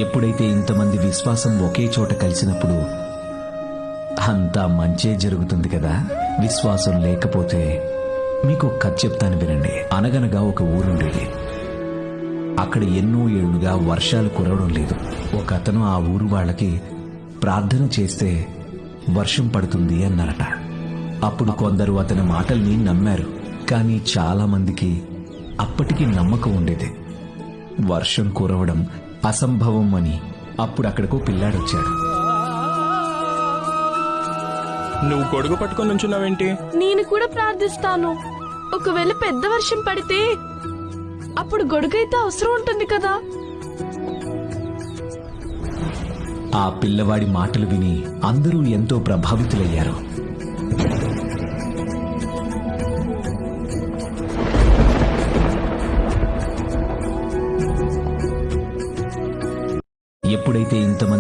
ఎప్పుడైతే ఇంతమంది విశ్వాసం ఒకే చోట కలిసినప్పుడు అంతా మంచే జరుగుతుంది కదా. విశ్వాసం లేకపోతే మీకు కథ చెప్తాను వినండి. అనగనగా ఒక ఊరుండేది. అక్కడ ఎన్నో ఏళ్లుగా వర్షాలు కురవడం లేదు. ఒక అతను ఆ ఊరు వాళ్ళకి ప్రార్థన చేస్తే వర్షం పడుతుంది అన్నారట. అప్పుడు కొందరు అతని మాటల్ని నమ్మారు. కానీ చాలా మందికి అప్పటికి నమ్మకం ఉండేది. వర్షం కురవడం అసంభవం అని. అప్పుడు అక్కడకు పిల్లాడొచ్చాడు. నువ్వు గొడుగు పట్టుకొని నుంచున్నావేంటి? నేను కూడా ప్రార్థిస్తాను. ఒకవేళ పెద్ద వర్షం పడితే అప్పుడు గొడుగైతే అవసరం ఉంటుంది కదా. ఆ పిల్లవాడి మాటలు విని అందరూ ఎంతో ప్రభావితులయ్యారు. ఎప్పుడైతే ఇంతమంది